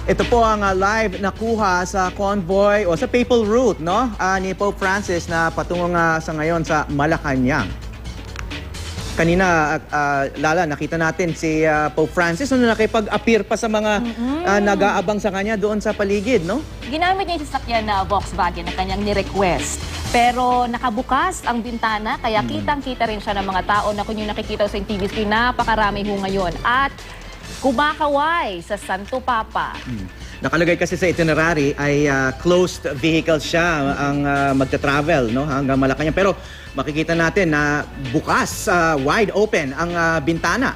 Ito po ang live nakuha sa convoy o sa papal route, no? Ni Pope Francis na patungo nga sa ngayon sa Malacanang. Kanina, Lala, nakita natin si Pope Francis na nakipag-appear pa sa mga nag-aabang sa kanya doon sa paligid, no? Ginamit niya yung sasakyan na Volkswagen na kanyang ni-request. Pero nakabukas ang bintana, kaya kitang-kita rin siya ng mga tao na kung yung nakikita sa TV screen, napakarami ho ngayon. At kumakaway sa Santo Papa. Nakalagay kasi sa itinerary ay closed vehicle siya ang magta-travel, no, hanggang Malacanang. Pero makikita natin na bukas, wide open ang bintana.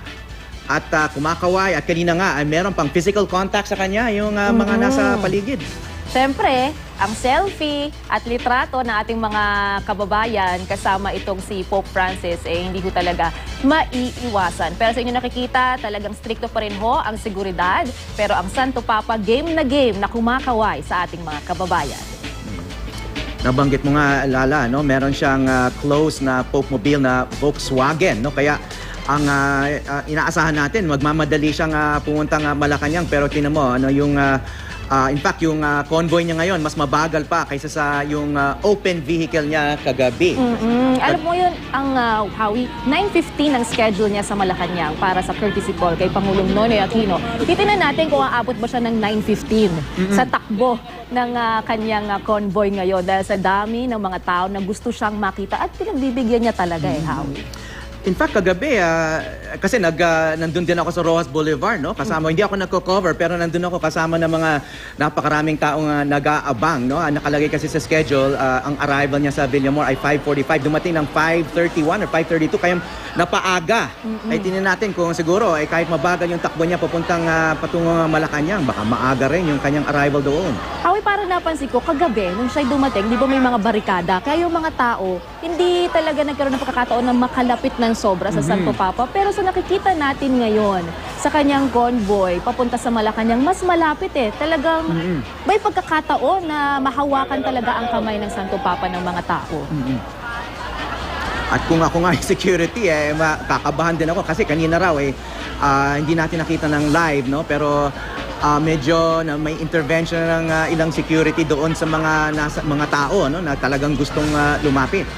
At kumakaway at kanina nga ay meron pang physical contact sa kanya yung mga nasa paligid. Siyempre, ang selfie at litrato na ating mga kababayan kasama itong si Pope Francis hindi ho talaga maiiwasan. Pero sa inyo nakikita, talagang stricto pa rin ho ang seguridad. Pero ang Santo Papa, game na kumakaway sa ating mga kababayan. Nabanggit mo nga, Lala, no? Meron siyang close na Pope Mobile na Volkswagen, no? Kaya ang inaasahan natin, magmamadali siyang pumuntang Malacanang. Pero tinan mo, ano, yung in fact, yung convoy niya ngayon, mas mabagal pa kaysa sa yung open vehicle niya kagabi. Alam mo yun, ang Howie, 9:15 ang schedule niya sa Malacanang para sa courtesy call kay Pangulong Nonoy Aquino. Titingnan natin kung aabot ba siya ng 9:15 sa takbo ng kanyang convoy ngayon dahil sa dami ng mga tao na gusto siyang makita at pinagbibigyan niya talaga Howie. In fact, kagabi, kasi nandun din ako sa Rojas Boulevard, no? Kasama, hindi ako nagko-cover, pero nandun ako kasama ng mga napakaraming taong nag-aabang, no? Nakalagay kasi sa schedule, ang arrival niya sa Villamor ay 5:45. Dumating ng 5:31 or 5:32, kaya napaaga. Ay tingnan natin kung siguro, kahit mabagal yung takbo niya papuntang patungo Malacanang, baka maaga rin yung kanyang arrival doon. Howie, parang napansin ko, kagabi, nung siya'y dumating, di ba may mga barikada? Kaya yung mga tao, hindi talaga nagkaroon ng pagkakataon na makalapit ng sobra sa Santo Papa. Pero sa nakikita natin ngayon, sa kanyang convoy, papunta sa Malacanang, mas malapit Talagang may pagkakataon na mahawakan talaga ang kamay ng Santo Papa ng mga tao. At kung ako nga yung security, kakabahan din ako kasi kanina raw hindi natin nakita ng live, no? Pero medyo may intervention ng ilang security doon sa mga tao, no, na talagang gustong lumapit.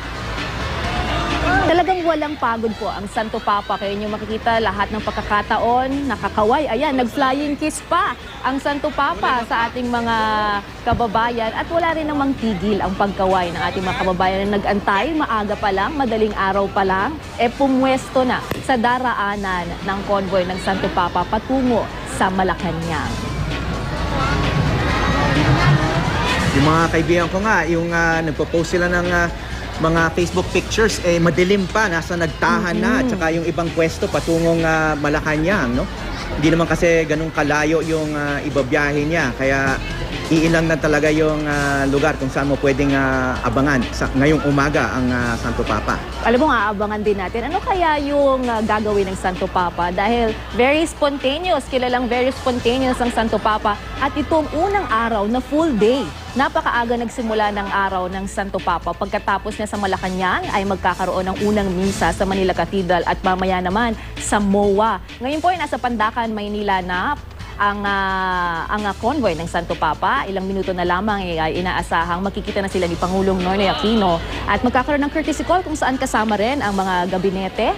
Talagang walang pagod po ang Santo Papa. Kaya nyo makikita lahat ng pagkakataon, nakakaway. Ayan, nag-flying kiss pa ang Santo Papa sa ating mga kababayan. At wala rin namang tigil ang pagkaway ng ating mga kababayan na nag-antay. Maaga pa lang, madaling araw pa lang, pumwesto na sa daraanan ng convoy ng Santo Papa patungo sa Malacanang. Yung mga kaibigan ko nga, yung nagpo-post sila ng mga Facebook pictures, madilim pa, nasa nagtahan na, at saka yung ibang pwesto patungong Malacanang, no? Hindi naman kasi ganun kalayo yung ibabiyahe niya, kaya iilang na talaga yung lugar kung saan mo pwedeng abangan ngayong umaga ang Santo Papa. Alam mo nga, abangan din natin, ano kaya yung gagawin ng Santo Papa? Dahil very spontaneous, kilalang very spontaneous ang Santo Papa. At itong unang araw na full day, napakaaga nagsimula ng araw ng Santo Papa. Pagkatapos niya sa Malacanang ay magkakaroon ng unang misa sa Manila Cathedral at mamaya naman sa MOA. Ngayon po ay nasa Pandacan, Maynila na ang convoy ng Santo Papa. Ilang minuto na lamang ay inaasahang makikita na sila ni Pangulong Nonoy Aquino at magkakaroon ng courtesy call kung saan kasama rin ang mga gabinete,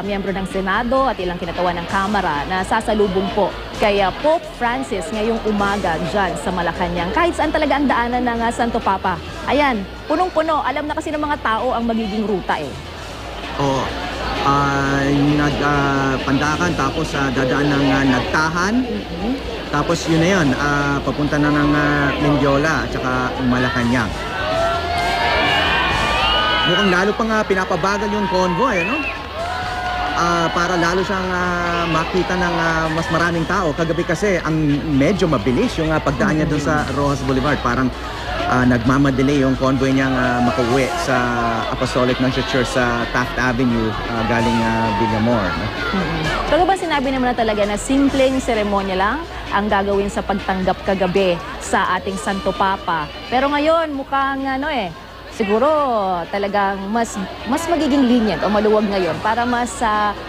miyembro ng Senado at ilang kinatawan ng Kamara na sasalubong po kay Pope Francis ngayong umaga dyan sa Malacanang. Kahit saan talaga ang daanan ng Santo Papa. Ayan, punong-puno. Alam na kasi ng mga tao ang magiging ruta Oo. Pandakan, tapos dadaan ng Nagtahan. Tapos yun na yun, papunta na ng Mendiola at saka Malacanang. Mukhang lalo pang pinapabagal yung convoy, ano? Para lalo siyang makita ng mas maraming tao. Kagabi kasi ang medyo mabilis yung pagdaan niya dun sa Rojas Boulevard. Parang nagmamadali yung convoy niyang makauwi sa Apostolic Nuncio Church sa Taft Avenue galing Villamor. No? Pero ba sinabi naman na talaga na simpleng seremonya lang ang gagawin sa pagtanggap kagabi sa ating Santo Papa. Pero ngayon mukhang siguro talagang mas magiging lenient o maluwag ngayon para mas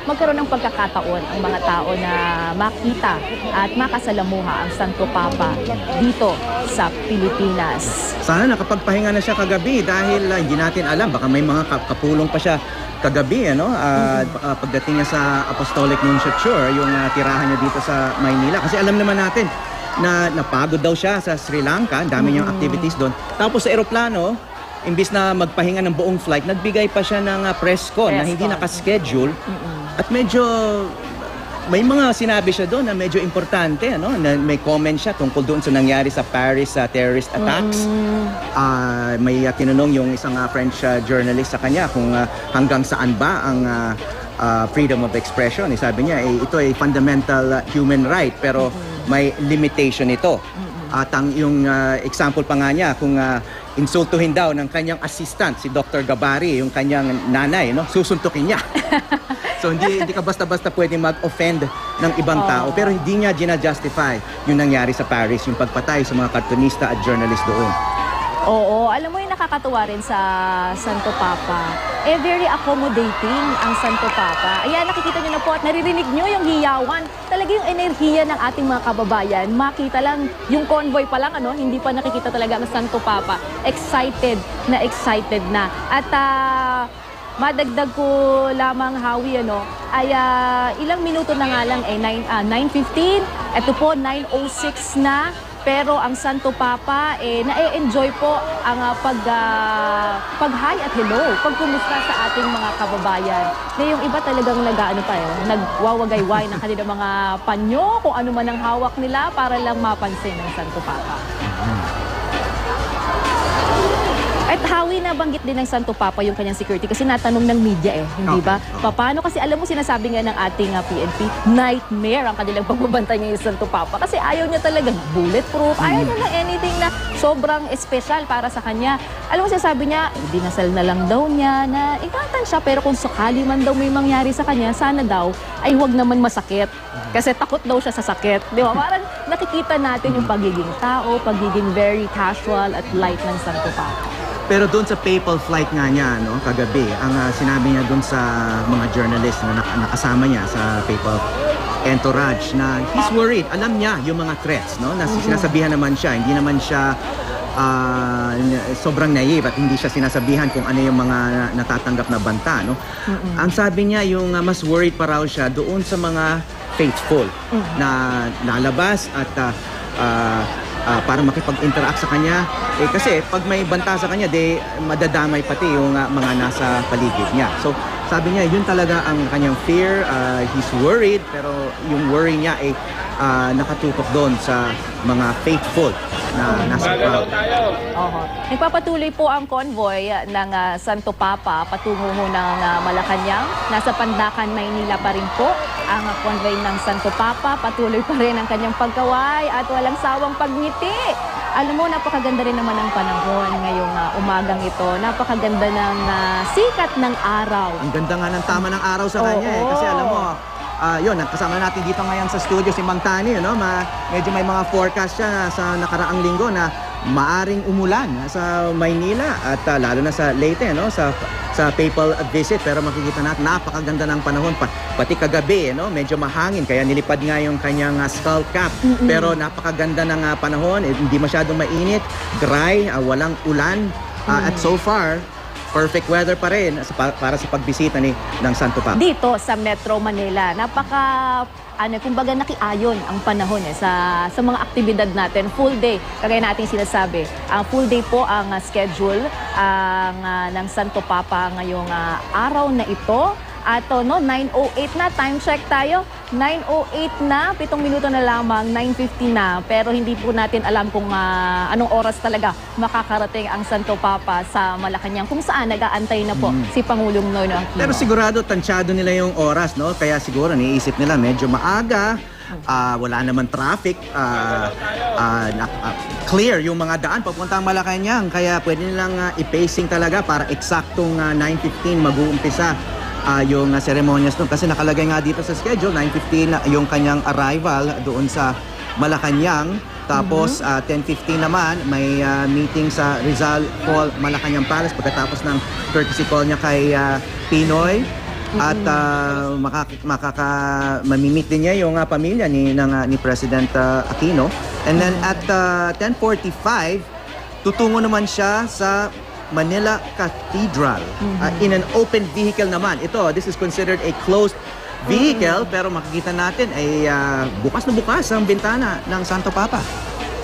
magkaroon ng pagkakataon ang mga tao na makita at makasalamuha ang Santo Papa dito sa Pilipinas. Sana nakapagpahinga na siya kagabi dahil hindi natin alam, baka may mga kapulong pa siya kagabi, ano? Pagdating niya sa Apostolic Nunciature, yung tirahan niya dito sa Maynila. Kasi alam naman natin na napagod daw siya sa Sri Lanka, ang dami niyang activities doon. Tapos sa eroplano, imbis na magpahinga ng buong flight, nagbigay pa siya ng press con na hindi nakaschedule. At medyo may mga sinabi siya doon na medyo importante, ano? Na may comment siya tungkol doon sa nangyari sa Paris terrorist attacks. May tinanong yung isang French journalist sa kanya kung hanggang saan ba ang freedom of expression. Sabi niya, ito ay fundamental human right, pero may limitation ito. At yung example pa nga niya, kung insultuhin daw ng kanyang assistant, si Dr. Gabari, yung kanyang nanay, no? Susuntukin niya. So hindi ka basta-basta pwedeng mag-offend ng ibang tao, pero hindi niya gina-justify yung nangyari sa Paris, yung pagpatay sa mga kartonista at journalist doon. Oo, alam mo yung nakakatuwa rin sa Santo Papa. Very accommodating ang Santo Papa. Ayan, nakikita nyo na po at naririnig nyo yung hiyawan. Talaga yung enerhiya ng ating mga kababayan. Makita lang yung convoy pa lang, ano? Hindi pa nakikita talaga ang Santo Papa. Excited na. At madagdag ko lamang, Howie, ano, ay ilang minuto na nga lang, 9:15. Ito po, 9:06 na. Pero ang Santo Papa, na-enjoy po ang pag-hi at hello, pagkumusta sa ating mga kababayan. Na yung iba talagang nagwawagayway ng kanilang mga panyo, kung ano man ang hawak nila para lang mapansin ng Santo Papa. At Howie, nabanggit din ng Santo Papa yung kanyang security kasi natanong ng media hindi ba? Paano? Kasi alam mo, sinasabi nga ng ating PNP, nightmare ang kanilang pagbabantay ngayon sa Santo Papa kasi ayaw niya talaga bulletproof, ayaw niya na anything na sobrang espesyal para sa kanya. Alam mo, sinasabi niya, dinasal na lang daw niya na ingatan siya, pero kung sakali man daw may mangyari sa kanya, sana daw ay huwag naman masakit. Kasi takot daw siya sa sakit. Di ba? Parang nakikita natin yung pagiging tao, pagiging very casual at light ng Santo Papa. Pero doon sa papal flight nga niya, no, kagabi, ang sinabi niya doon sa mga journalist na nakasama niya sa papal entourage na he's worried. Alam niya yung mga threats, no, na sinasabihan naman siya. Hindi naman siya sobrang naive at hindi siya sinasabihan kung ano yung mga natatanggap na banta, no. Ang sabi niya, yung mas worried pa raw siya doon sa mga faithful na lalabas at para makipag-interact sa kanya. Kasi pag may banta sa kanya, madadamay pati yung mga nasa paligid niya. So sabi niya, yun talaga ang kanyang fear. He's worried, pero yung worry niya ay nakatutok doon sa mga faithful na nasa crowd. Nagpapatuloy po ang convoy ng Santo Papa patungo ng Malacanang. Nasa Pandacan, Maynila pa rin po ang convoy ng Santo Papa. Patuloy pa rin ang kanyang pagkaway at walang sawang pagngiti. Alam mo, napakaganda rin naman ang panahon ngayong umagang ito. Napakaganda ng sikat ng araw. Ang ganda nga ng tama ng araw sa kanya. Kasi alam mo, yun, kasama natin dito ngayon sa studio si Mang Tani, no? Medyo may mga forecast siya sa nakaraang linggo na maaring umulan sa Maynila at lalo na sa Leyte, no? Sa papal visit, pero makikita natin napakaganda ng panahon pati kagabi, no? Medyo mahangin kaya nilipad nga yung kanyang skull cap, pero napakaganda ng panahon, hindi masyadong mainit, dry, walang ulan, at so far perfect weather pa rin para sa pagbisita ng Santo Papa. Dito sa Metro Manila, kumbaga nakiayon ang panahon sa mga aktibidad natin. Full day, kagaya natin sinasabi. Full day po ang schedule ng Santo Papa ngayong araw na ito. At 9:08 na, time check tayo. 9:08 na, 7 minuto na lamang, 9:50 na. Pero hindi po natin alam kung anong oras talaga makakarating ang Santo Papa sa Malacanang, kung saan nag-aantay na po si Pangulong Noynoy Aquino. Pero sigurado tansyado nila yung oras, no? Kaya siguro niisip nila medyo maaga, wala naman traffic, clear yung mga daan papuntang Malacanang. Kaya pwede nilang i-pacing talaga para eksaktong 9:15 mag-uumpisa yung ceremonies doon. Kasi nakalagay nga dito sa schedule, 9:15 yung kanyang arrival doon sa Malacanang. Tapos 10:15 naman may meeting sa Rizal Hall, Malacanang Palace pagkatapos ng courtesy call niya kay Pinoy. At mamimit din niya yung pamilya ni President Aquino. And then at 10:45, tutungo naman siya sa Manila Cathedral in an open vehicle naman. This is considered a closed vehicle pero makikita natin ay bukas na bukas ang bintana ng Santo Papa.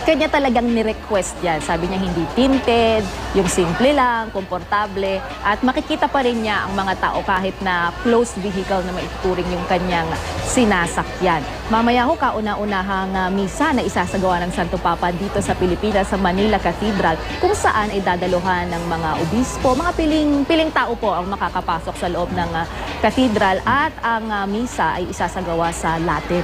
Kanya talagang ni-request yan. Sabi niya hindi tinted, yung simple lang, komportable, at makikita pa rin niya ang mga tao kahit na closed vehicle na maituturing yung kanyang sinasakyan. Mamaya ho, kauna-unahang misa na isasagawa ng Santo Papa dito sa Pilipinas sa Manila Cathedral, kung saan ay dadaluhan ng mga obispo, mga piling tao po ang makakapasok sa loob ng cathedral, at ang misa ay isasagawa sa Latin.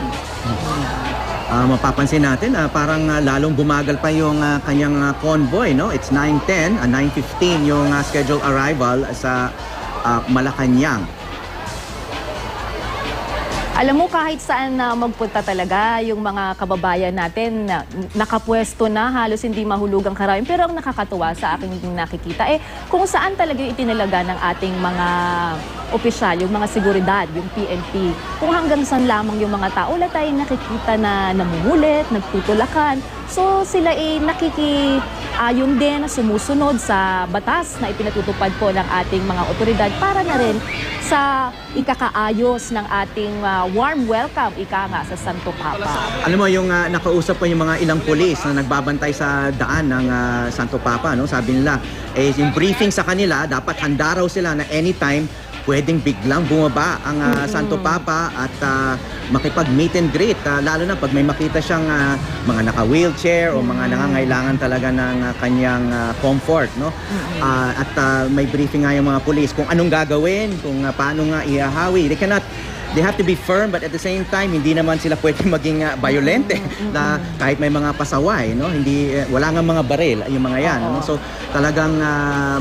Mapapansin natin, parang lalong bumagal pa yung kanyang convoy, no? It's 9:10, 9:15 yung scheduled arrival sa Malacanang. Alam mo, kahit saan na magpunta talaga, yung mga kababayan natin nakapwesto na, halos hindi mahulugang karami. Pero ang nakakatuwa sa aking nakikita, kung saan talaga yung itinalaga ng ating mga opisyal, yung mga seguridad, yung PNP. Kung hanggang saan lamang yung mga tao, wala tayong nakikita na namumulit, nagtutulakan. So sila nakiki-ayon din, sumusunod sa batas na ipinatutupad po ng ating mga otoridad para na rin sa ikakaayos ng ating warm welcome, ika nga, sa Santo Papa. Alam mo, yung nakausap ko yung mga ilang pulis na nagbabantay sa daan ng Santo Papa, no? Sabi nila, yung briefing sa kanila, dapat handa raw sila na anytime pwedeng biglang bumaba ang Santo Papa at makipag-meet and greet. Lalo na pag may makita siyang mga naka-wheelchair o mga nangangailangan talaga ng kanyang comfort. No? At may briefing nga yung mga pulis kung anong gagawin, kung paano nga ihahawi. They have to be firm, but at the same time hindi naman sila pwedeng maging violente na kahit may mga pasaway, no? Wala nga mga baril yung mga yan, no? So talagang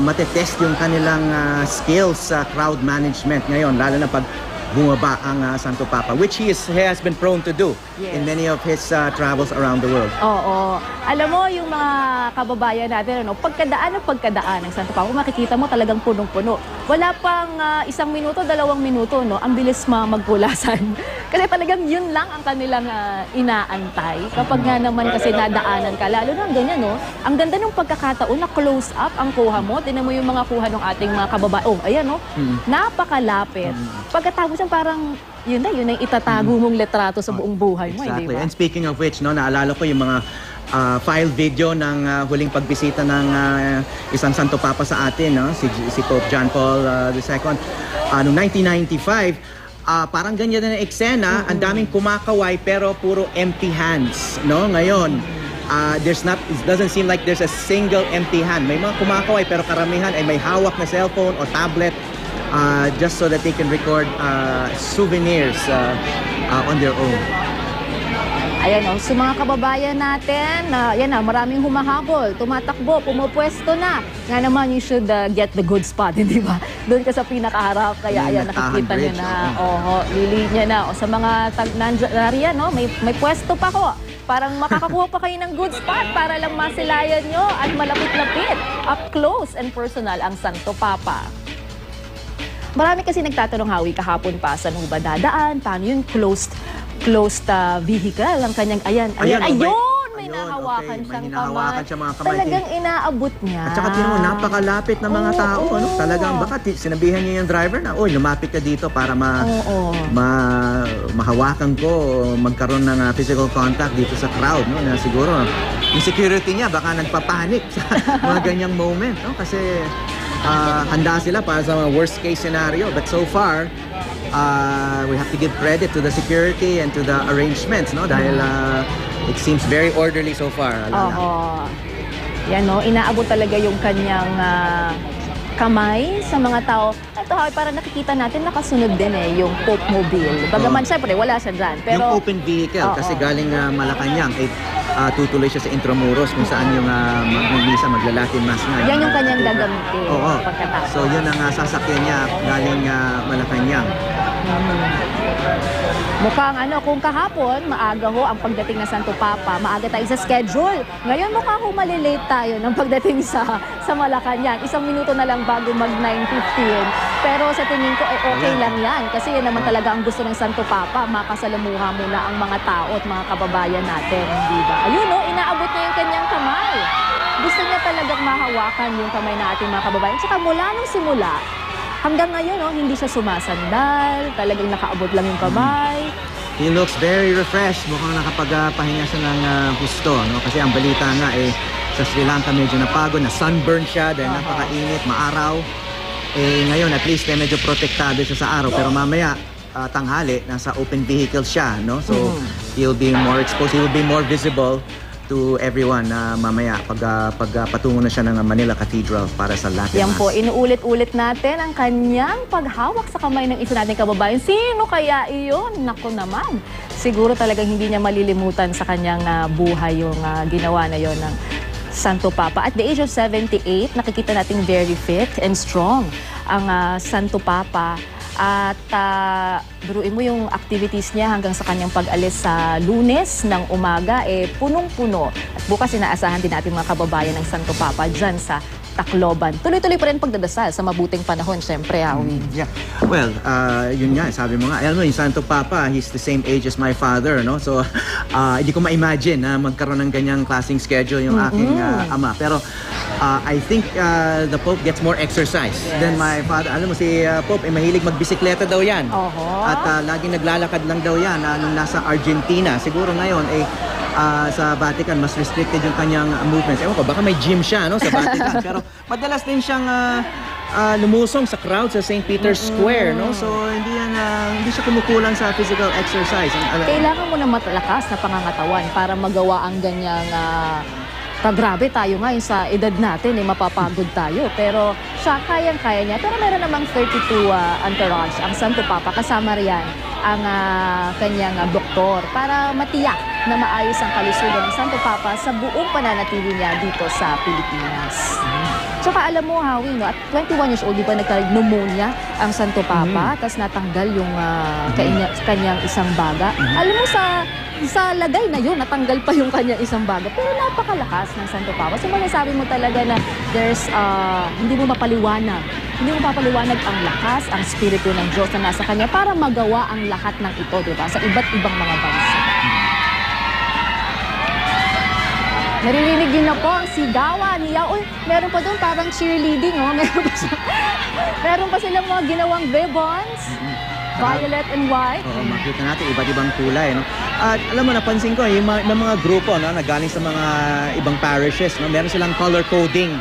matetest yung kanilang skills sa crowd management ngayon, lalo na pag bumaba ang Santo Papa, which he has been prone to do in many of his travels around the world. Oo. Alam mo, yung mga kababayan natin, pagkadaan ng Santo Papa, makikita mo talagang punong-puno. Wala pang 1 minuto, 2 minuto, no? Ang bilis magpulasan. Kasi talagang yun lang ang kanilang inaantay. Kapag nga naman kasi nadaanan ka, lalo na ganyan, no? Ang ganda ng pagkakataon na close up ang kuha mo. Tinan mo yung mga kuha ng ating mga kababayan. Oh, ayan, no? Napakalapit. Pagkatapos yan, parang yun na itatago mong letrato sa buong buhay mo, exactly. Di ba? And speaking of which, no, naalala ko yung mga file video ng huling pagbisita ng isang Santo Papa sa atin, no? si Pope John Paul II. Noong 1995, parang ganyan na eksena, ang daming kumakaway pero puro empty hands, no? Ngayon, it doesn't seem like there's a single empty hand. May mga kumakaway pero karamihan ay may hawak na cellphone o tablet just so that they can record souvenirs on their own. Ayan, sa mga kababayan natin, yan maraming humahabol, tumatakbo, pumupwesto na. Nga naman, you should get the good spot, hindi ba? Doon ka sa pinakaharap, kaya ayan, nakikita nyo na, lilinya na. O sa mga nariyan, no, may pwesto pa ko. Parang makakakuha pa kayo ng good spot para lang masilayan nyo at malapit-lapit, up close and personal ang Santo Papa. Marami kasi nagtatanong, Hawi, kahapon pa, saan mo ba dadaan? Paano yun? Closed vehicle ang kanyang, ayun, may nahawakan siyang kamay. Talagang inaabot niya. At saka tinan mo, napakalapit ng mga tao. Ano? Talagang baka sinabihan niya yung driver na, lumapit ka dito para mahawakan ko, magkaroon ng physical contact dito sa crowd. No? Na siguro, yung security niya baka nagpapanik sa mga ganyang moment. No? Kasi handa sila para sa mga worst case scenario. But so far, we have to give credit to the security and to the arrangements, no? Dahil it seems very orderly so far. Yan, no? Inaabot talaga yung kanyang kamay sa mga tao. Ito, para nakikita natin, nakasunod din yung Pope Mobile. Bagaman, syempre, wala siya dyan. Pero, yung open vehicle, kasi galing Malacanang, tutuloy siya sa Intramuros kung saan yung mag-misa, magla-Latin Mass nga. Yan yung kanyang gagamitin. Oo. Pagkatapos. So, yun ang sasakyan niya galing Malacanang. Mukhang kung kahapon, maaga ho ang pagdating ng Santo Papa, maaga tayo sa schedule. Ngayon mukhang malilate tayo ng pagdating sa Malacanang. 1 minuto na lang bago mag 9:15. Pero sa tingin ko ay okay lang yan. Kasi yan naman talaga ang gusto ng Santo Papa, makasalamuha muna ang mga tao at mga kababayan natin. Di ba? Ayun inaabot niya yung kanyang kamay. Gusto niya talagang mahawakan yung kamay na ating mga kababayan. Tsaka mula nung simula, hanggang ngayon, hindi siya sumasandal, talagang nakaabot lang yung kamay. He looks very refreshed. Mukhang nakapagpahinga siya ng husto, no? Kasi ang balita nga sa Sri Lanka medyo napagod, na sunburn siya dahil napakainit, maaraw. Ngayon at least medyo protektado siya sa araw, pero mamaya tanghali nasa open vehicle siya, no? So he'll be more exposed, he will be more visible to everyone mamaya pag patungo na siya ng Manila Cathedral para sa Latin Yan Mass. po, inuulit-ulit natin ang kanyang paghawak sa kamay ng isa nating kababayan. Sino kaya iyon? Naku naman. Siguro talagang hindi niya malilimutan sa kanyang buhay yung ginawa na yon ng Santo Papa. At the age of 78, nakikita nating very fit and strong ang Santo Papa. At biruin mo yung activities niya hanggang sa kanyang pag-alis sa Lunes ng umaga, punong-puno. At bukas inaasahan din natin mga kababayan ng Santo Papa dyan sa Tacloban. Tuloy-tuloy pa rin pagdadasal sa mabuting panahon, syempre, Howie. Yeah. Well, yun nga, sabi mo nga, alam mo, yung Santo Papa, he's the same age as my father, no? So, hindi ko ma-imagine na magkaroon ng ganyang klaseng schedule yung aking ama. Pero, I think the Pope gets more exercise than my father. Alam mo, si Pope, mahilig magbisikleta daw yan. At laging naglalakad lang daw yan nung nasa Argentina. Siguro ngayon, sa Vatican, mas restricted yung kanyang movements. Ewan ko, baka may gym siya, no, sa Vatican. Pero madalas din siyang lumusong sa crowd sa St. Peter's Square, no? So hindi siya kumukulang sa physical exercise. Kailangan mo na matalakas na pangangatawan para magawa ang ganyang grabe tayo ngayon sa edad natin, mapapagod tayo. Pero siya, kayang-kaya niya. Pero meron namang 32 entourage, ang Santo Papa. Kasama riyan ang kanyang doktor para matiyak na maayos ang kalusugan ng Santo Papa sa buong pananatili niya dito sa Pilipinas. Tsaka alam mo, Howie, at 21 years old, di ba nagka-pneumonia ang Santo Papa, tapos natanggal yung kanyang isang baga. Alam mo, sa lagay na yun, natanggal pa yung kanyang isang baga. Pero napakalakas ng Santo Papa. So masasabi mo talaga na hindi mo mapaliwanag. Hindi mo mapaliwanag ang lakas, ang spirito ng Diyos na nasa kanya para magawa ang lahat ng ito, di ba? Sa iba't ibang mga bansa. Naririnig din na po ang sigawan niya. Uy, meron pa doon parang cheerleading, Meron pa silang mga ginawang ribbons. Violet and white. Oo, makita natin iba't ibang kulay, no? At alam mo, napansin ko, yung mga grupo, no, na galing sa mga ibang parishes, no, meron silang color coding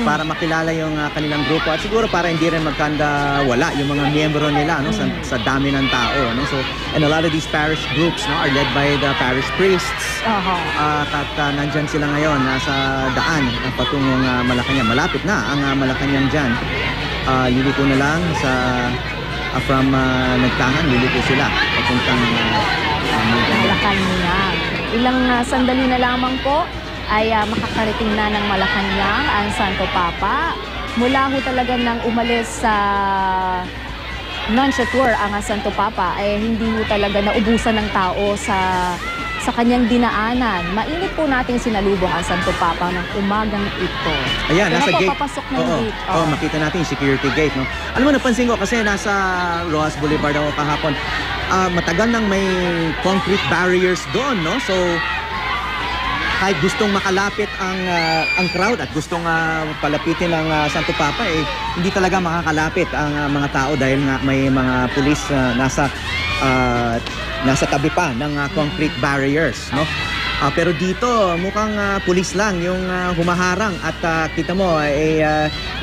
para makilala yung kanilang grupo. At siguro para hindi rin magkanda-wala yung mga miyembro nila, no, sa dami ng tao, no? So, and a lot of these parish groups, no, are led by the parish priests. At nandyan sila ngayon, nasa daan ng patungong Malacanang. Malapit na ang Malacanang dyan. Liliko na lang from Nagtangan, liliko sila papuntang Malacanang. Ilang sandali na lamang po ay makakarating na ng Malacanang ang Santo Papa. Mula ho talaga nang umalis sa Nunciature ang Santo Papa, hindi ho talaga naubusan ng tao sa kanyang dinaanan. Mainit po nating sinalubong ang Santo Papa ng umagang ito. Ayan, nasa gate. Papasok ng gate. Makita natin yung security gate, no? Alam mo, napansin ko kasi nasa Rojas Boulevard ako kahapon. Matagal nang may concrete barriers doon, no? So, kahit gustong makalapit ang crowd at gustong palapitin ng Santo Papa, hindi talaga makakalapit ang mga tao dahil nga may mga pulis nasa tabi pa ng concrete barriers, no? Pero dito mukhang pulis lang yung humaharang at kita mo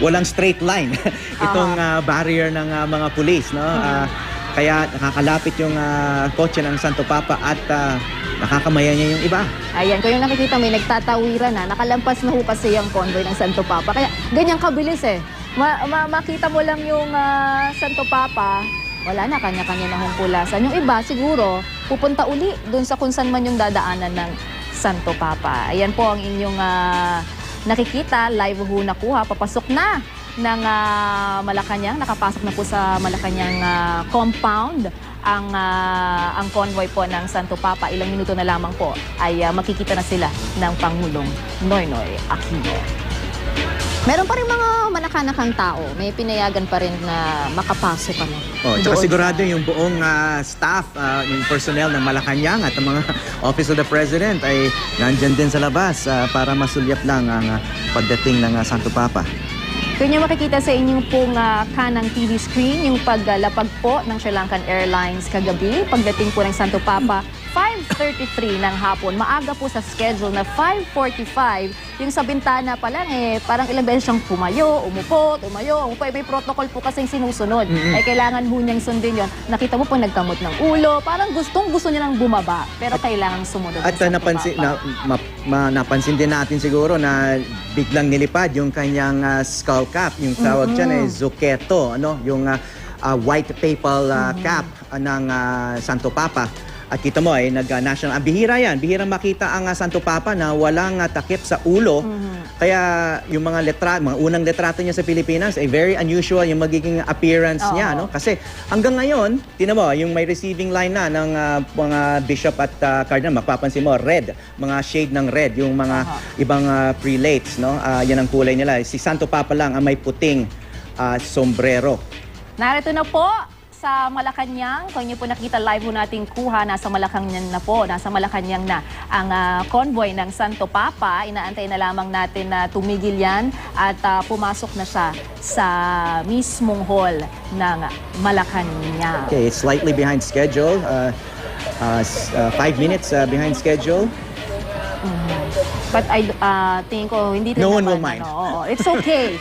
walang straight line itong barrier ng mga pulis, no? Kaya nakakalapit yung kotse ng Santo Papa at nakakamaya niya yung iba. Ayan, kung yung nakikita may nagtatawiran nakalampas na ho kasi yung convoy ng Santo Papa. Kaya ganyan kabilis makita mo lang yung Santo Papa, wala na, kanya-kanya na hungkulasan. Yung iba siguro pupunta uli doon sa kung saan man yung dadaanan ng Santo Papa. Ayan po ang inyong nakikita, live ho nakuha, papasok na ng Malacanang. Nakapasok na po sa Malacanang compound ang convoy po ng Santo Papa. Ilang minuto na lamang po ay makikita na sila ng Pangulong Noynoy Aquino. Meron pa rin mga manakanakang tao. May pinayagan pa rin na makapasok ano. Tsaka sigurado yung buong staff, yung personnel ng Malacanang at ang mga Office of the President ay nandyan din sa labas para masulyap lang ang pagdating ng Santo Papa. Kung nyo makikita sa inyong pong kanang TV screen, yung paglapag po ng Sri Lankan Airlines kagabi, pagdating po ng Santo Papa, 5:33 ng hapon. Maaga po sa schedule na 5:45. Yung sa bintana pa lang parang ilang beses siyang tumayo, umupo. May protocol po kasing sinusunod. Ay kailangan ho niyang sundin yon. Nakita mo po nagkamot ng ulo. Parang gusto niya nang bumaba. Pero kailangan sumunod. At napansin din natin siguro na biglang nilipad yung kanyang skull cap. Yung tawag dyan ay Zucchetto. Yung white papal cap ng Santo Papa. At kita mo nag-national, bihira yan. Bihira makita ang Santo Papa na walang takip sa ulo. Kaya yung mga unang letrato niya sa Pilipinas ay very unusual yung magiging appearance niya. No? Kasi hanggang ngayon, tinan mo, yung may receiving line na ng mga bishop at cardinal, mapapansin mo, red. Mga shade ng red, yung mga ibang prelates. No? Yan ang kulay nila. Si Santo Papa lang ang may puting sombrero. Narito na po sa Malacanang. Kung niyo po nakita live po nating kuha, nasa Malacanang na po. Nasa Malacanang na ang convoy ng Santo Papa. Inaantay na lamang natin na tumigil yan at pumasok na siya sa mismong hall ng Malacanang. Okay, it's slightly behind schedule. 5 minutes behind schedule. But I tingin ko hindi rin No one naman, will mind. It's okay.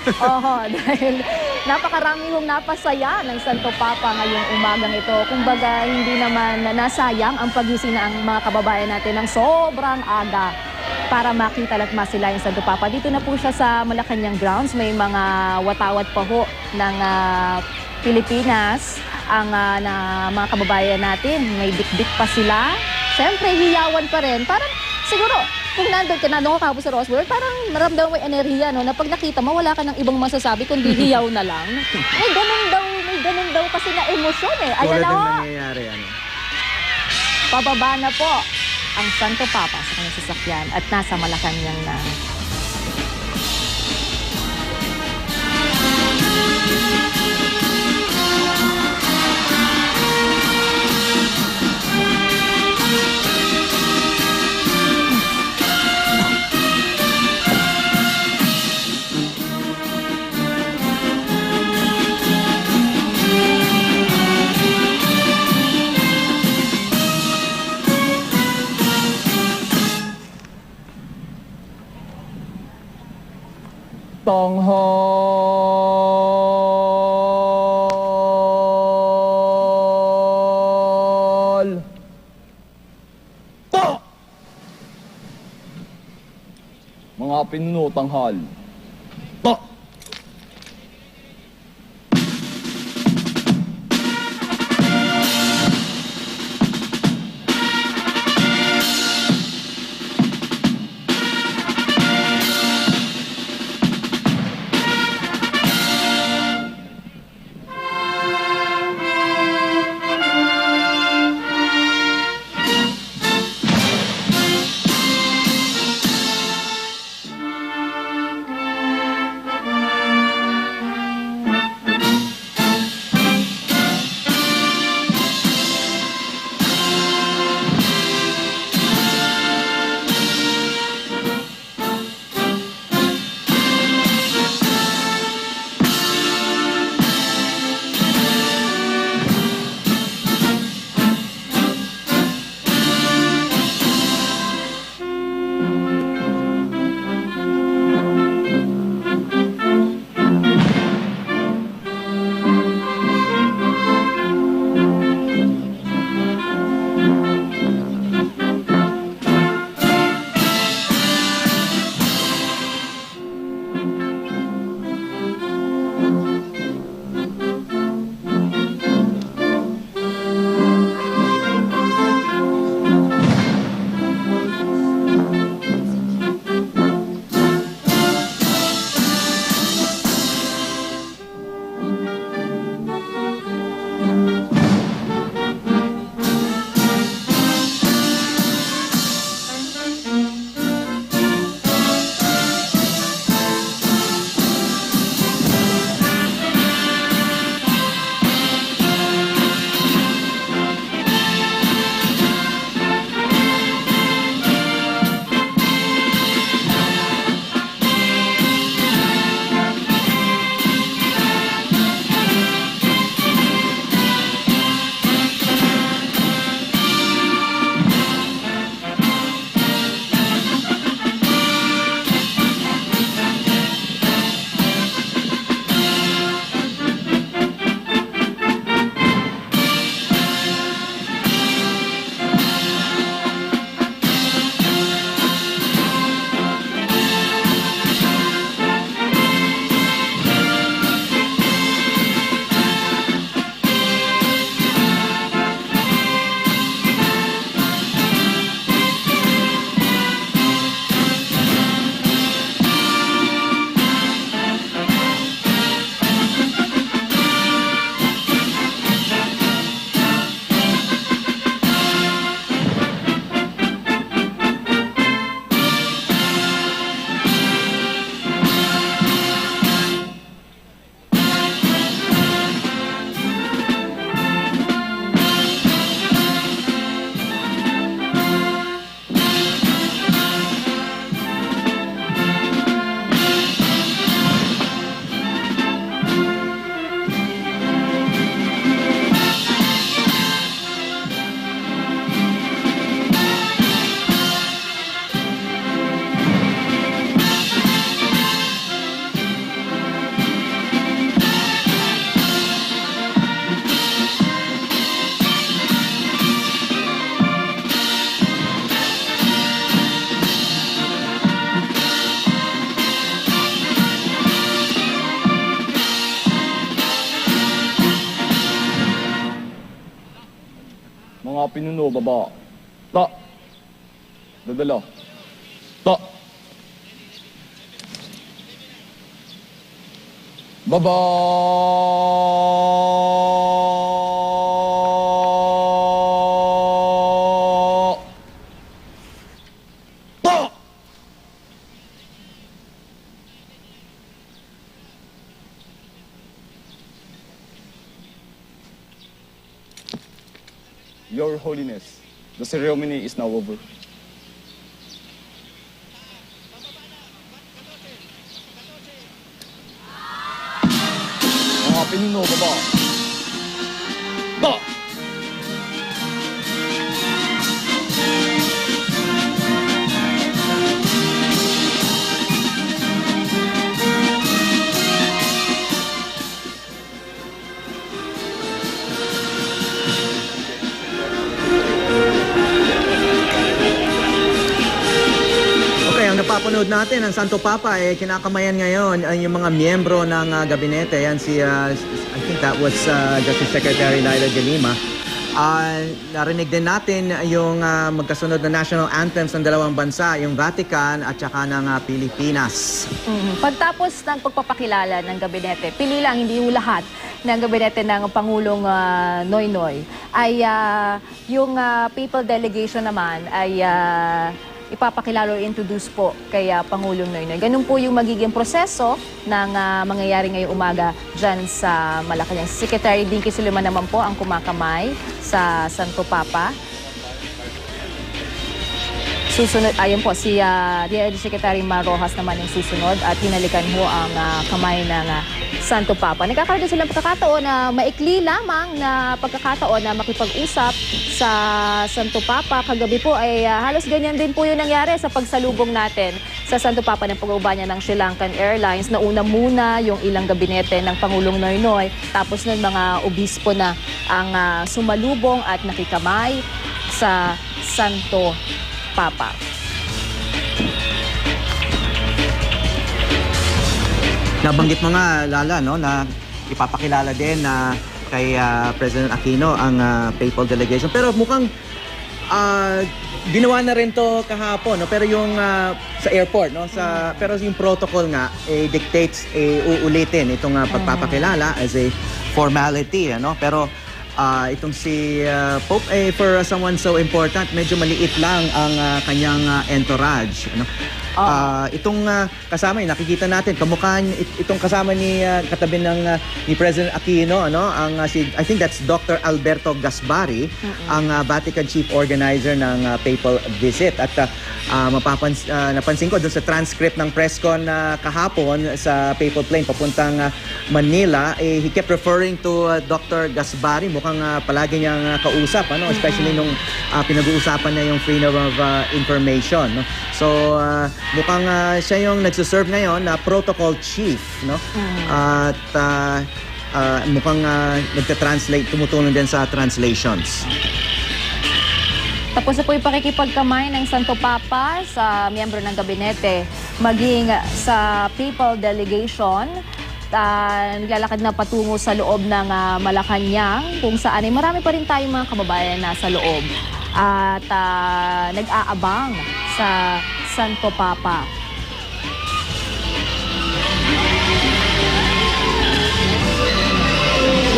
Dahil napakarami hong napasaya ng Santo Papa ngayong umagang ito. Kumbaga, hindi naman nasayang ang pagising ng mga kababayan natin ng sobrang aga para makita at masila yung Santo Papa. Dito na po siya sa Malacanang grounds. May mga watawat pa ho ng Pilipinas ang na mga kababayan natin. May bit-bit pa sila. Siyempre, hiyawan pa rin. Parang siguro, kung nandun ka po sa Roswell, parang maramdaman mo yung enerhiya, no? Na pag nakita mo, wala ka ng ibang masasabi, kundi hiyaw na lang. May ganun daw kasi na emosyon Ayan na ho. Nangyayari, Pababa na po ang Santo Papa sa kanyang sasakyan at nasa Malacanang na. Tanghal po! Mga pinuno, tanghal po! pinuno, baba. Ta. Dadala. Ta. Baba. Ta. Your Holiness, the ceremony is now over. Mga pinuno, baba. Ba! Okay, ang napapanood natin, ang Santo Papa, kinakamayan ngayon ang yung mga miyembro ng gabinete. Yan si, I think that was Justice Secretary Laila de Lima. Narinig din natin yung magkasunod na national anthems ng dalawang bansa, yung Vatican at saka ng Pilipinas. Pagtapos ng pagpapakilala ng gabinete, pili lang, hindi yung lahat ng gabinete ng Pangulong Noynoy, ay yung papal delegation naman ay ipapakilala o introduce po kay Pangulong Noynoy. Ganun po yung magiging proseso ng mangyayari ngayong umaga dyan sa Malacanang. Secretary Dinky Suliman naman po ang kumakamay sa Santo Papa. Susunod, ayun po, si DILG Secretary Mar Rojas naman yung susunod at hinalikan ho ang kamay ng Santo Papa. Nagkakaroon din silang pagkakataon na maikli lamang na pagkakataon na makipag-usap sa Santo Papa. Kagabi po ay halos ganyan din po yung nangyari sa pagsalubong natin sa Santo Papa ng pagbaba niya ng Sri Lankan Airlines. Nauna muna yung ilang gabinete ng Pangulong Noynoy, tapos nun mga obispo na ang sumalubong at nakikamay sa Santo Papa. Nabanggit mo nga, Lala, no, na ipapakilala din na kay President Aquino ang papal delegation. Pero mukhang ginawa na rin to kahapon, no? Pero yung sa airport, no, pero yung protocol nga dictates uulitin itong pagpapakilala as a formality, ano? Pero itong si Pope, for someone so important, medyo maliit lang ang kanyang entourage, ano? Itong kasama, nakikita natin, kamukha itong kasama ni katabi ng ni President Aquino, ano, ang I think that's Dr. Alberto Gasbari, ang Vatican Chief Organizer ng papal visit. At napansin ko doon sa transcript ng press con kahapon sa papal plane papuntang Manila, he kept referring to Dr. Gasbari. Mukhang palagi niyang kausap, ano, especially nung pinag-uusapan niya yung freedom of information, no? So mukhang siya yung nagsuserve ngayon na protocol chief, no? At mukhang nagta-translate, tumutulong din sa translations. Tapos na po yung pakikipagkamay ng Santo Papa sa miyembro ng gabinete, maging sa papal delegation. Naglalakad na patungo sa loob ng Malacanang, kung saan ay marami pa rin tayong mga kababayan na sa loob at nag-aabang sa Santo Papa.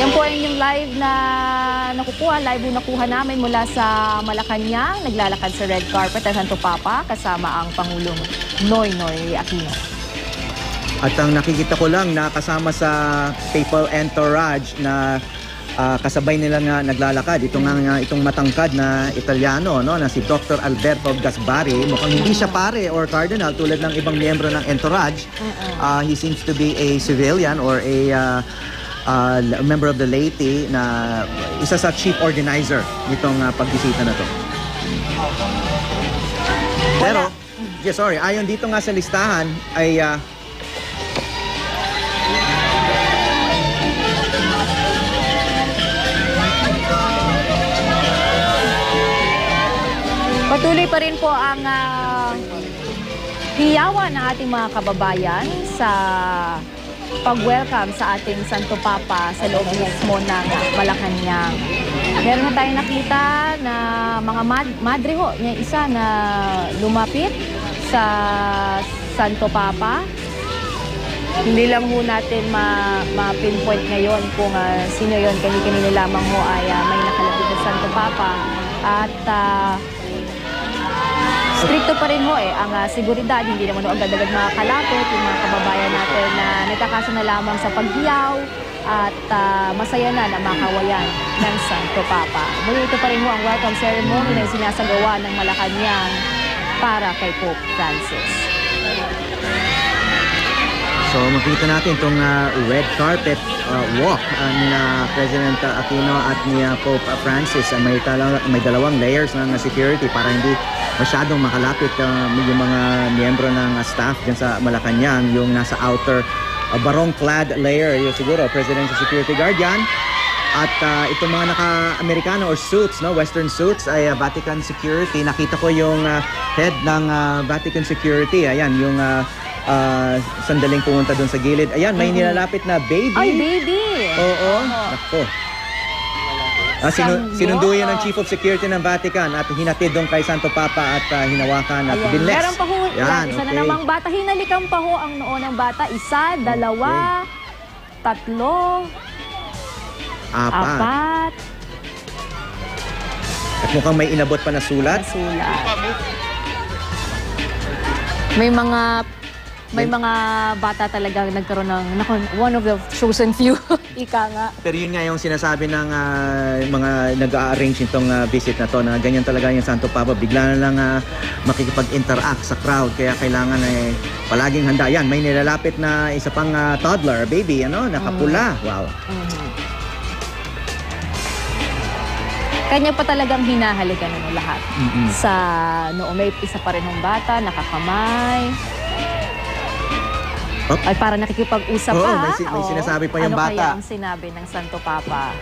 Yan po yung live na nakuha namin mula sa Malacanang. Naglalakad sa red carpet ang Santo Papa kasama ang Pangulong Noynoy Aquino. At ang nakikita ko lang na kasama sa papal entourage na kasabay nila nga naglalakad, itong matangkad na Italiano, no, na si Dr. Alberto Gasbari. Mukhang hindi siya pare or cardinal tulad ng ibang miyembro ng entourage. He seems to be a civilian or a member of the laity, na isa sa chief organizer nitong pagbisita na to. Pero, sorry, ayon dito nga sa listahan ay patuloy pa rin po ang hiyawan ng ating mga kababayan sa pag-welcome sa ating Santo Papa sa loob mismo ng Malacanang. Meron na tayong nakita na mga madre ho, yung isa na lumapit sa Santo Papa. Hindi lang ho natin ma-pinpoint ngayon kung sino yon. Kani-kanina lamang ho ay may nakalapit na Santo Papa. At stricto pa rin ho ang seguridad. Hindi naman ho agad-agad makakalapit yung mga kababayan natin na nagkakaso na lamang sa paghiyaw at masaya na makawayan ng Santo Papa. Muli ito pa rin ho ang welcome ceremony na sinasagawa ng Malacanang para kay Pope Francis. So makita natin itong red carpet walk ni President Aquino at ni Pope Francis. May dalawang layers ng security para hindi masyadong makalapit yung mga miyembro ng staff dyan sa Malacanang. Yung nasa outer barong-clad layer, yung siguro Presidential Security Guard yan. At itong mga naka-Amerikano or suits, no, Western suits ay Vatican Security. Nakita ko yung head ng Vatican Security. Ayan, yung sandaling pumunta doon sa gilid. Ayan, may nilalapit na baby. Ay, baby! Oo. Nako. Sinundo yan ng Chief of Security ng Vatican at hinatid doon kay Santo Papa at hinawakan at binless. Meron pa ho, isa na namang bata. Hinalikan pa ho ang noo ng bata. Isa, dalawa, tatlo, apat. At mukhang may inabot pa na sulat. May mga bata talagang nagkaroon ng one of the chosen few. Ika nga. Pero yun nga yung sinasabi ng mga nag-a-arrange nitong visit na to, na ganyan talaga yung Santo Papa. Bigla na lang makikipag-interact sa crowd. Kaya kailangan palaging handa. Yan, may nilalapit na isa pang toddler, baby, nakapula. Wow. Kanya pa talagang hinahalikan ng lahat. Sa may isa pa rin ng bata, nakakamay. Ay, para nakikipag-usap pa. May sinasabi pa yung ano bata. Ano kaya ang sinabi ng Santo Papa?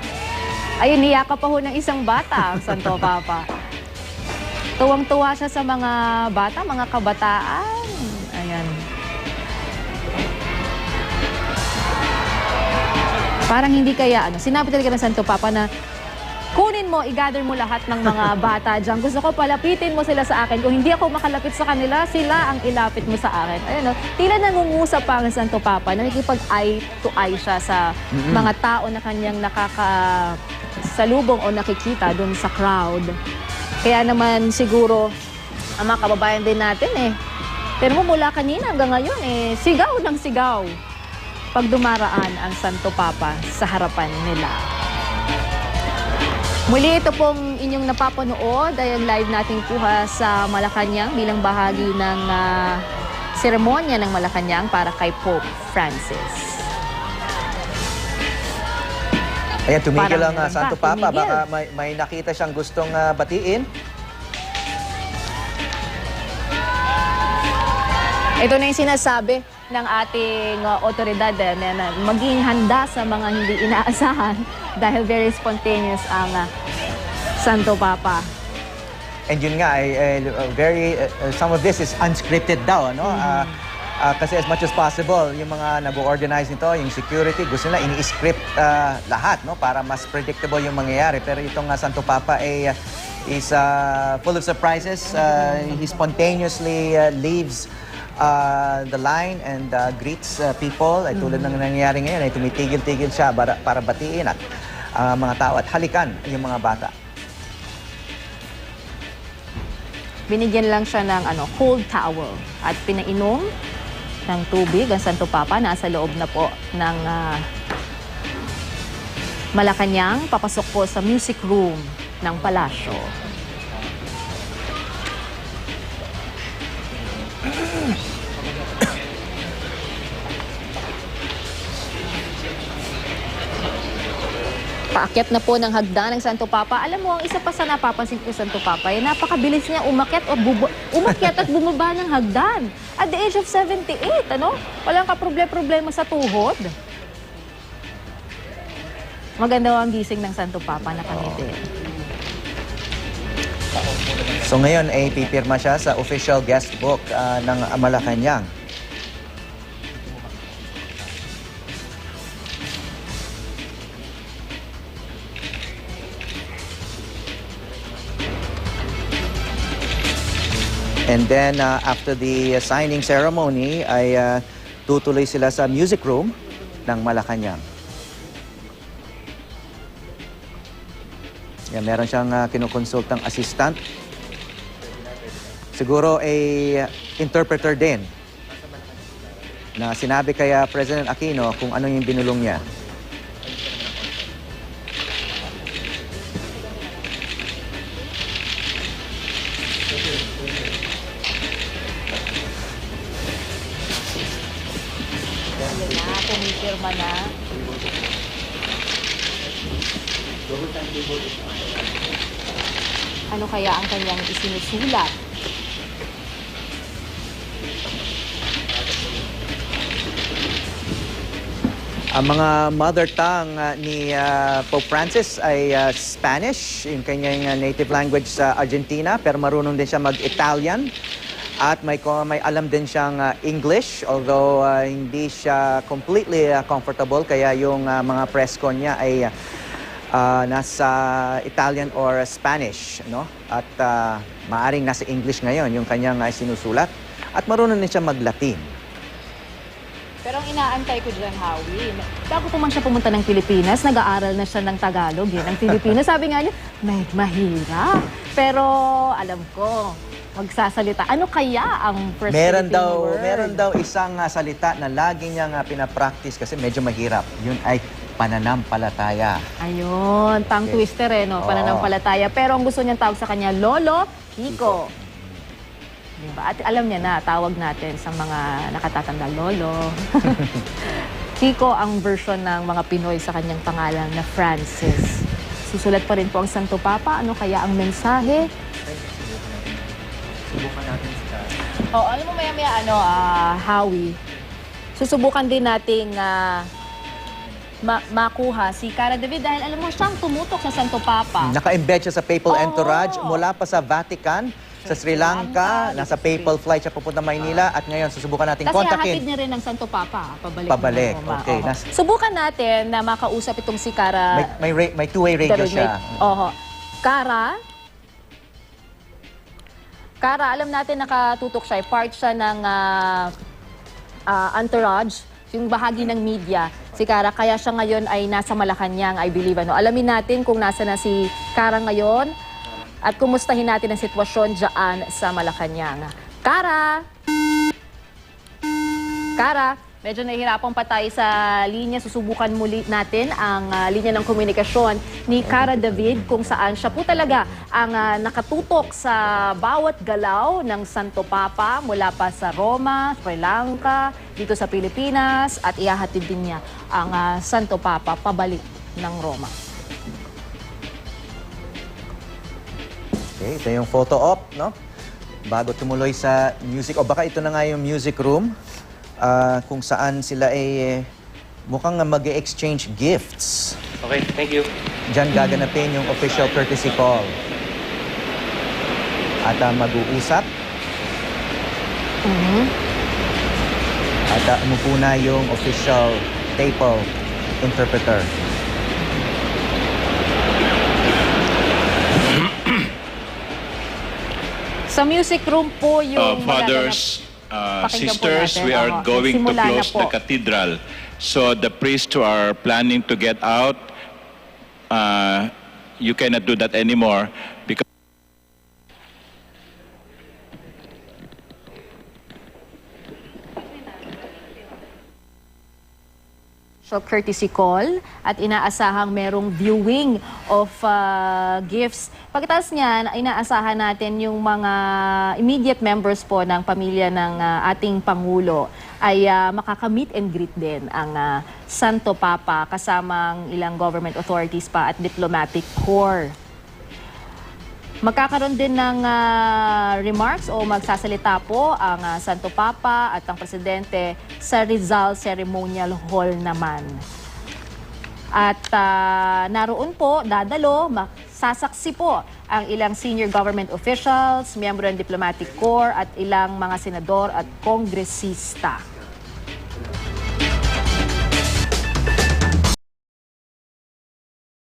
Ayun, niyaka pa ho ng isang bata ang Santo Papa. Tuwang-tuwa siya sa mga bata, mga kabataan. Ayan. Parang hindi kaya, sinabi talaga ng Santo Papa na kunin mo, i-gather mo lahat ng mga bata dyan. Gusto ko palapitin mo sila sa akin. Kung hindi ako makalapit sa kanila, sila ang ilapit mo sa akin. Ayun, tila nangungusap pa ang Santo Papa. Nakikipag-eye to eye siya sa mga tao na kanyang nakakasalubong o nakikita dun sa crowd. Kaya naman siguro, ang mga kababayan din natin pero mula kanina hanggang ngayon sigaw ng sigaw pag dumaraan ang Santo Papa sa harapan nila. Muli ito pong inyong napapanood ay ang live nating kuha sa Malacanang bilang bahagi ng seremonya ng Malacanang para kay Pope Francis. Ayan, tumigil lang Parang Santo Papa. Baka may nakita siyang gustong batiin. Ito na yung sinasabi ng ating otoridad na maging handa sa mga hindi inaasahan dahil very spontaneous ang Santo Papa. And yun nga, some of this is unscripted daw, no? Kasi as much as possible, yung mga nag-organize nito, yung security, gusto nila ini-script lahat, no? Para mas predictable yung mangyayari. Pero itong Santo Papa is full of surprises. He spontaneously leaves the line and greets people. Ay tulad ng nangyayari ngayon, ay tumitigil-tigil siya para batiin at mga tao at halikan yung mga bata. Binigyan lang siya ng cold towel at pinainom ng tubig ang Santo Papa. Nasa loob na po ng Malacanang. Papasok po sa music room ng palasyo. Paakyat na po ng hagdan ng Santo Papa. Alam mo, ang isa pa sa napapansin ko Santo Papa, napakabilis niya umakyat at bumaba ng hagdan. At the age of 78, walang kaproblema sa tuhod. Maganda ang gising ng Santo Papa, nakangiti. So ngayon ay pipirma siya sa official guest book ng Malacanang. And then after the signing ceremony ay tutuloy sila sa music room ng Malacanang. Yan, meron siyang kinukonsultang assistant. Siguro ay interpreter din na sinabi kaya President Aquino kung ano yung binulong niya. Yan na, kumipirma na. Ano kaya ang kanyang isinusulat? Ang mga mother tongue ni Pope Francis ay Spanish, yung kanyang native language sa Argentina, pero marunong din siya mag-Italian. At may alam din siyang English, although hindi siya completely comfortable, kaya yung mga press con niya ay nasa Italian or Spanish, no? At maaring nasa English ngayon yung kanyang sinusulat. At marunong din siya mag-Latin. Pero ang inaantay ko dyan, Howie, bago pa man siya pumunta ng Pilipinas, nag-aaral na siya ng Tagalog, ng Pilipinas. Sabi nga niya, mahirap. Pero alam ko, magsasalita. Ano kaya ang first Filipino word? Meron daw isang salita na lagi niyang pinapractice kasi medyo mahirap. Yun ay pananampalataya. Ayun, tongue twister no? Pananampalataya. Pero ang gusto niyang tawag sa kanya, Lolo Kiko. Diba? At alam niya na, tawag natin sa mga nakatatanda, Lolo. Kiko ang version ng mga Pinoy sa kanyang pangalan na Francis. Susulat pa rin po ang Santo Papa. Ano kaya ang mensahe? Subukan natin sa... Alam mo maya-maya, Howie, susubukan din nating makuha si Cara David dahil alam mo, siyang tumutok sa Santo Papa. Naka-embed siya sa papal Oo. entourage mula pa sa Vatican, sa Sri Lanka, nasa papal flight siya pupunta Maynila at ngayon susubukan natin Kasi kontakin. hahatid niya rin ng Santo Papa, pabalik. Pabalik, na Roma. okay. Oo. Subukan natin na makausap itong si Cara. May two-way radio David, siya. Cara, alam natin nakatutok siya. Part siya ng entourage, yung bahagi ng media. Si Cara, kaya siya ngayon ay nasa Malacanang, I believe. Alamin natin kung nasa na si Cara ngayon at kumustahin natin ang sitwasyon dyan sa Malacanang. Cara, medyo nahihirapan pa tayo sa linya. Susubukan muli natin ang linya ng komunikasyon ni Cara David kung saan siya po talaga ang nakatutok sa bawat galaw ng Santo Papa mula pa sa Roma, Sri Lanka, dito sa Pilipinas at ihahatid din niya ang Santo Papa pabalik ng Roma. Okay, ito yung photo op, no? Bago tumuloy sa music, o baka ito na nga yung music room, kung saan sila ay mukhang mag-exchange gifts. Okay, thank you. Diyan gaganapin yung official courtesy call. At mag-uusap. At umupo na yung official papal interpreter. Sa music room po yung Fathers, Pakinggan po sisters, natin. we are going to Simula na close po. the cathedral. So the priests who are planning to get out, you cannot do that anymore because So courtesy call at inaasahang merong viewing of gifts. Pagkatapos niyan, inaasahan natin yung mga immediate members po ng pamilya ng ating Pangulo ay makaka-meet and greet din ang Santo Papa kasamang ilang government authorities pa at diplomatic corps. Magkakaroon din ng remarks o magsasalita po ang Santo Papa at ang Presidente sa Rizal Ceremonial Hall naman. At naroon po, sasaksi po ang ilang senior government officials, miyembro ng diplomatic corps at ilang mga senador at kongresista.